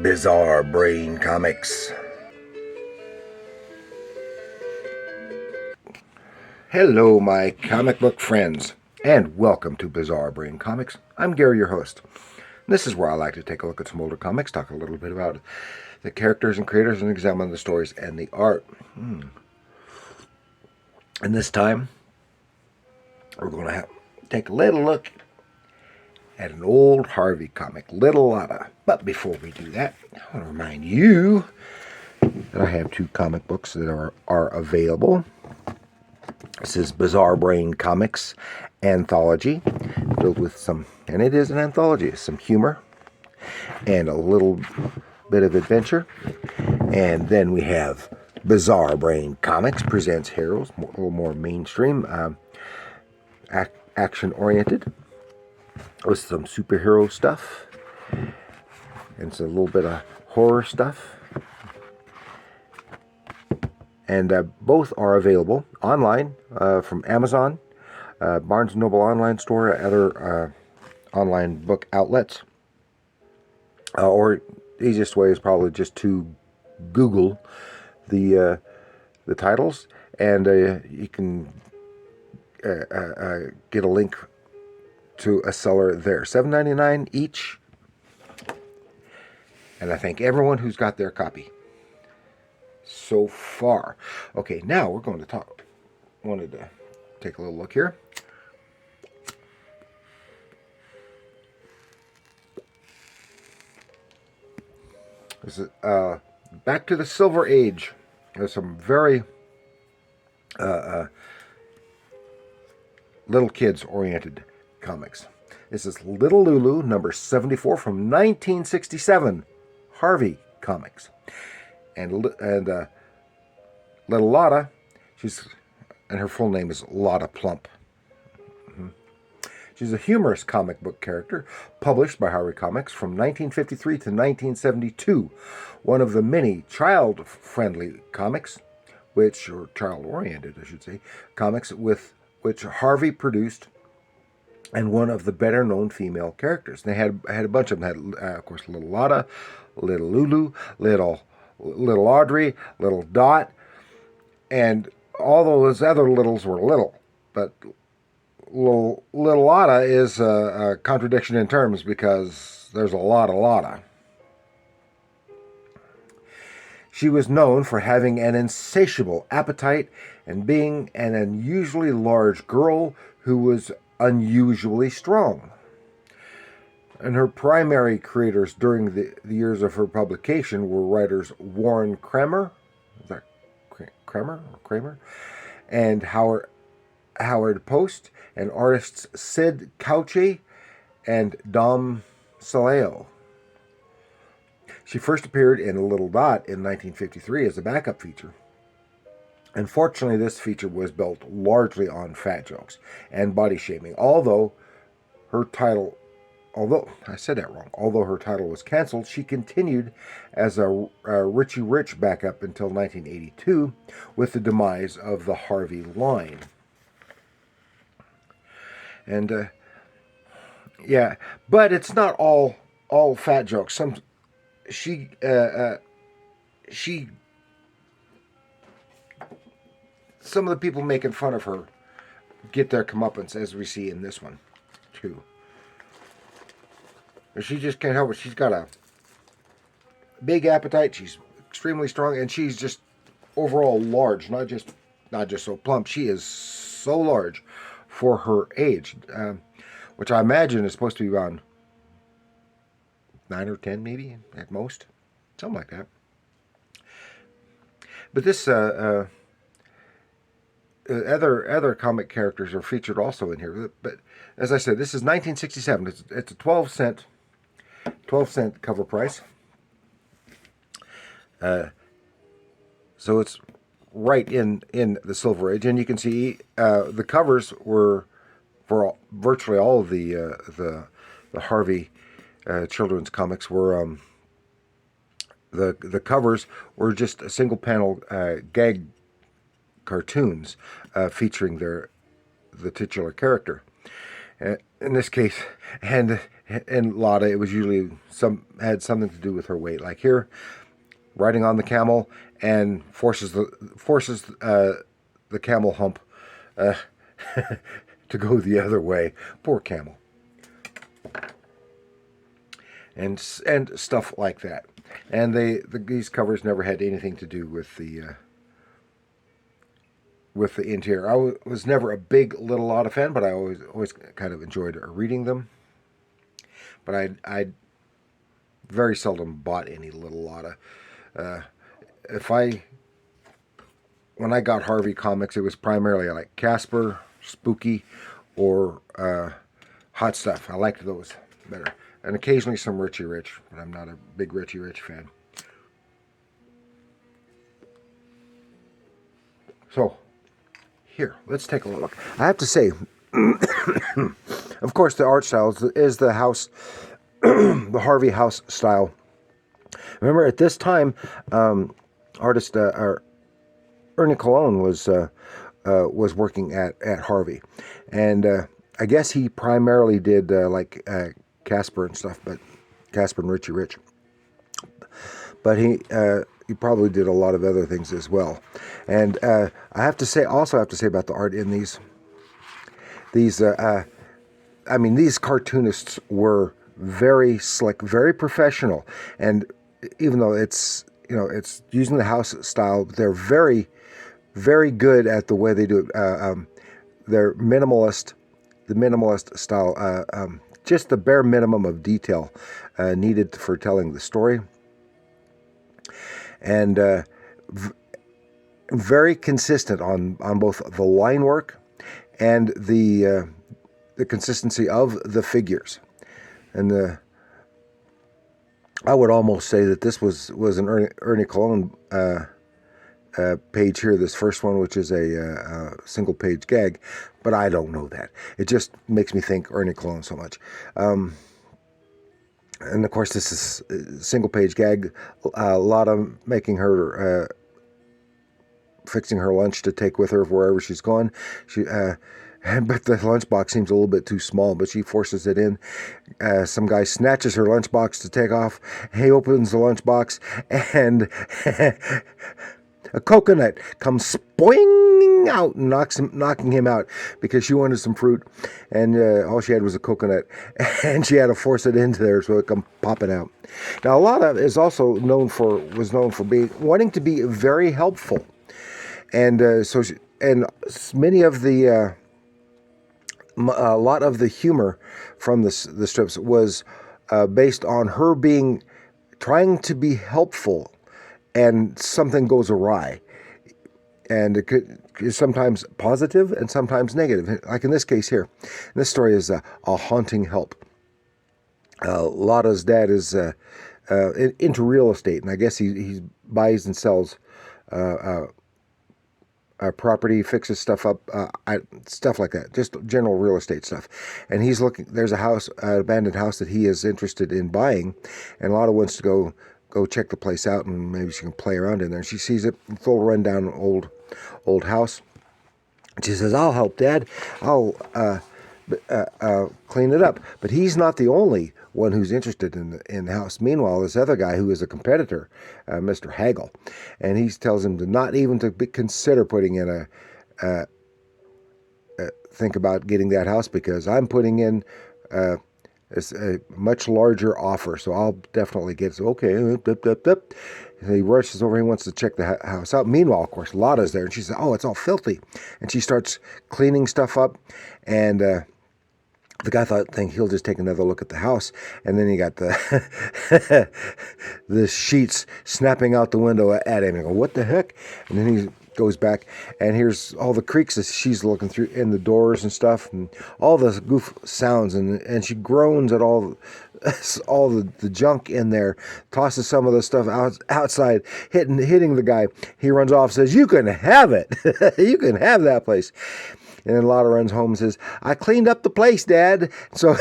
Bizarre Brain Comics. Hello, my comic book friends, and welcome to Bizarre Brain Comics. I'm Gary, your host. This is where I like to take a look at some older comics, talk a little bit about the characters and creators, and examine the stories and the art. And this time, we're going to take a little look at an old Harvey comic, Little Lotta. But before we do that, I want to remind you that I have two comic books that are available. This is Bizarre Brain Comics Anthology, filled with some, and it is an anthology, some humor and a little bit of adventure. And then we have Bizarre Brain Comics Presents Heroes, a little more mainstream, action-oriented, with some superhero stuff and some little bit of horror stuff. And both are available online from Amazon, Barnes & Noble online store, other online book outlets. Or the easiest way is probably just to Google the titles, and you can get a link to a seller there. $7.99 each. And I thank everyone who's got their copy so far. Okay, now we're going to talk. Wanted to take a little look here. This is back to the Silver Age. There's some very little kids oriented comics. This is Little Lulu, number 74 from 1967, Harvey Comics. And Little Lotta, and her full name is Lotta Plump. She's a humorous comic book character published by Harvey Comics from 1953 to 1972. One of the many child-friendly comics, or child-oriented, I should say, comics with which Harvey produced, and one of the better-known female characters. They had a bunch of them. Had, of course, Little Lotta, Little Lulu, Little Audrey, Little Dot, and all those other littles were little. But Little Lotta is a contradiction in terms, because there's a lot of Lotta. She was known for having an insatiable appetite and being an unusually large girl who was unusually strong. And her primary creators during the years of her publication were writers Warren Kramer, is that Kramer or Kramer, and Howard Post, and artists Sid Cauchy and Dom Saleo. She first appeared in Little Dot in 1953 as a backup feature. Unfortunately, this feature was built largely on fat jokes and body shaming. Although her title was canceled, she continued as a Richie Rich backup until 1982 with the demise of the Harvey line. And yeah, but it's not all fat jokes. Some of the people making fun of her get their comeuppance, as we see in this one too. She just can't help it. She's got a big appetite. She's extremely strong, and she's just overall large. Not just so plump. She is so large for her age, which I imagine is supposed to be around 9 or 10, maybe at most, something like that. But this other comic characters are featured also in here. But as I said, this is 1967. It's a 12-cent cover price. So it's right in the Silver Age, and you can see the covers were for virtually all of the Harvey children's comics were the covers were just a single panel gag cartoons featuring the titular character. In this case, and in Lotta, it was usually had something to do with her weight. Like here, riding on the camel and forces the camel hump uh, to go the other way. Poor camel. And stuff like that. And these covers never had anything to do with the interior. I was never a big Little Lotta fan, but I always kind of enjoyed reading them. But I very seldom bought any Little Lotta. When I got Harvey comics, it was primarily like Casper, Spooky, or Hot Stuff. I liked those better. And occasionally some Richie Rich, but I'm not a big Richie Rich fan. So, here, let's take a look. I have to say, of course, the art style is the house, the Harvey house style. Remember, at this time, artist Ernie Colon was working at Harvey, and I guess he primarily did like Casper and stuff, but Casper and Richie Rich. But he probably did a lot of other things as well. And I have to say about the art in these cartoonists were very slick, very professional, and even though it's using the house style, they're very, very good at the way they do it. They're minimalist, the minimalist style, just the bare minimum of detail needed for telling the story, and very consistent on both the line work and the consistency of the figures. And I would almost say that this was an Ernie Colon page here, this first one, which is a single page gag, but I don't know that. It just makes me think Ernie Colon so much. And of course, this is a single page gag. Lotta making her fixing her lunch to take with her wherever she's going. But the lunchbox seems a little bit too small, but she forces it in. Some guy snatches her lunchbox to take off. He opens the lunchbox, and a coconut comes spoing out and knocking him out because she wanted some fruit, and all she had was a coconut, and she had to force it into there so it come popping out. Now, Lotta is also known for wanting to be very helpful, and many of the a lot of the humor from the strips was based on her trying to be helpful, and something goes awry, and it is sometimes positive and sometimes negative. Like in this case here, this story is a haunting help. Lotta's dad is into real estate, and I guess he buys and sells property, fixes stuff up, stuff like that, just general real estate stuff. And he's looking. There's a house, an abandoned house that he is interested in buying, and Lotta wants to go check the place out, and maybe she can play around in there. And she sees it, full rundown old house. She says, "I'll help, Dad. I'll clean it up." But he's not the only one who's interested in the house. Meanwhile, this other guy who is a competitor, Mr. Hagel, and he tells him to not even to consider putting in think about getting that house, because I'm putting in a much larger offer, so I'll definitely get it. So, okay, and he rushes over. He wants to check the house out. Meanwhile, of course, Lotta's there, and she says, "Oh, it's all filthy," and she starts cleaning stuff up, and the guy think he'll just take another look at the house, and then he got the the sheets snapping out the window at him. And go, "What the heck?" And then he goes back, and here's all the creaks as she's looking through in the doors and stuff, and all the goof sounds, and she groans at all the junk in there, tosses some of the stuff outside, hitting the guy. He runs off, says, "You can have it. You can have that place." And then Lotta runs home and says, "I cleaned up the place, Dad." So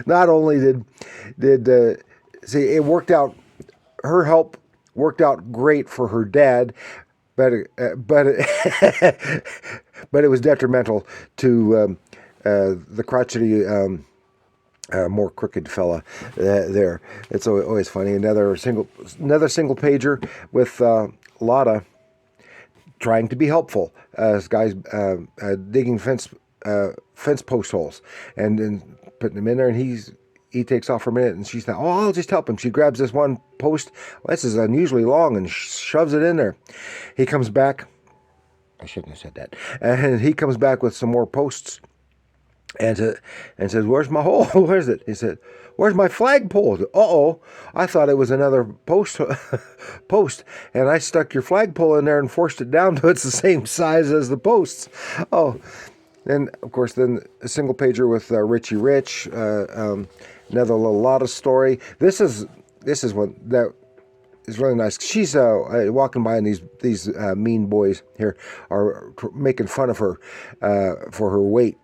not only did see, it worked out. Her help worked out great for her dad, but it was detrimental to the crotchety, more crooked fella there. It's always funny. Another single pager with Lotta trying to be helpful. This guy's digging fence post holes and putting them in there, and he takes off for a minute, and she's like, "Oh, I'll just help him." She grabs this one post. Well, this is unusually long, and shoves it in there. He comes back. I shouldn't have said that. And he comes back with some more posts, and says, "Where's my hole? Where's it?" He said, "Where's my flagpole?" Uh-oh, I thought it was another post, and I stuck your flagpole in there and forced it down to it's the same size as the posts. Oh, then of course, then a single pager with Richie Rich, another little Lotta story. This is one that is really nice. She's walking by, and these mean boys here are making fun of her for her weight.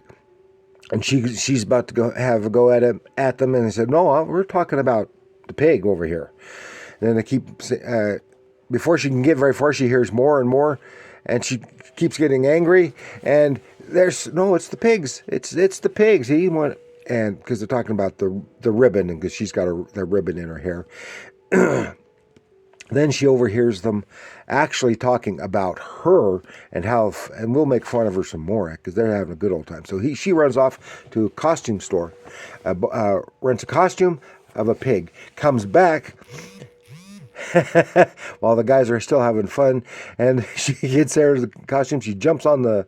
And she's about to have a go at them, and they said, "No, we're talking about the pig over here." And then they keep before she can get very far, she hears more and more, and she keeps getting angry. And it's the pigs. It's the pigs. And because they're talking about the ribbon, and because she's got the ribbon in her hair. Then she overhears them actually talking about her and and we'll make fun of her some more because they're having a good old time. So she runs off to a costume store, rents a costume of a pig, comes back while the guys are still having fun, and she gets there to the costume. She jumps on the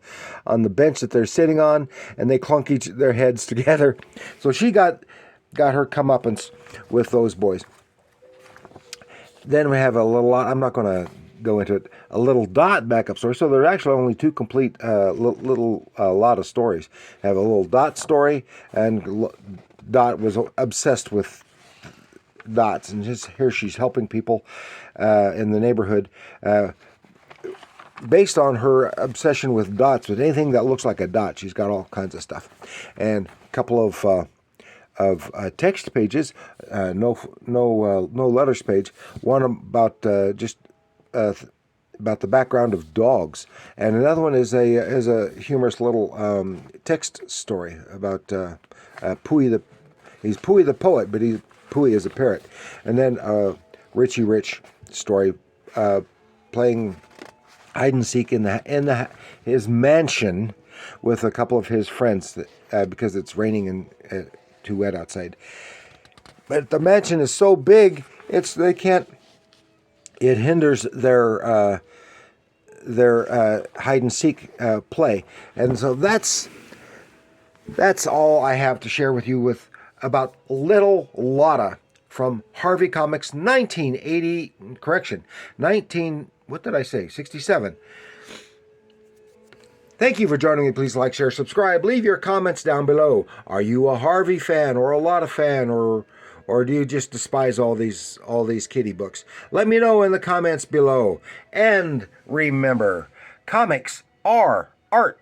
bench that they're sitting on, and they clunk their heads together. So she got her comeuppance with those boys. Then we have a little, I'm not going to go into it, a little Dot backup story. So there are actually only two complete little Lotta stories. I have a little Dot story, and Dot was obsessed with dots. And here she's helping people in the neighborhood based on her obsession with dots, with anything that looks like a dot. She's got all kinds of stuff. And a couple of text pages, no letters page. One about about the background of dogs, and another one is a humorous little text story about Pooey he's Pooey the poet, but Pooey is a parrot. And then Richie Rich story, playing hide and seek in his mansion with a couple of his friends because it's raining and too wet outside. But the mansion is so big, it hinders their hide and seek play. And so that's all I have to share with you about Little Lotta from Harvey Comics, 67. Thank you for joining me. Please like, share, subscribe. Leave your comments down below. Are you a Harvey fan or a Lotta fan, or do you just despise all these kiddie books? Let me know in the comments below. And remember, comics are art.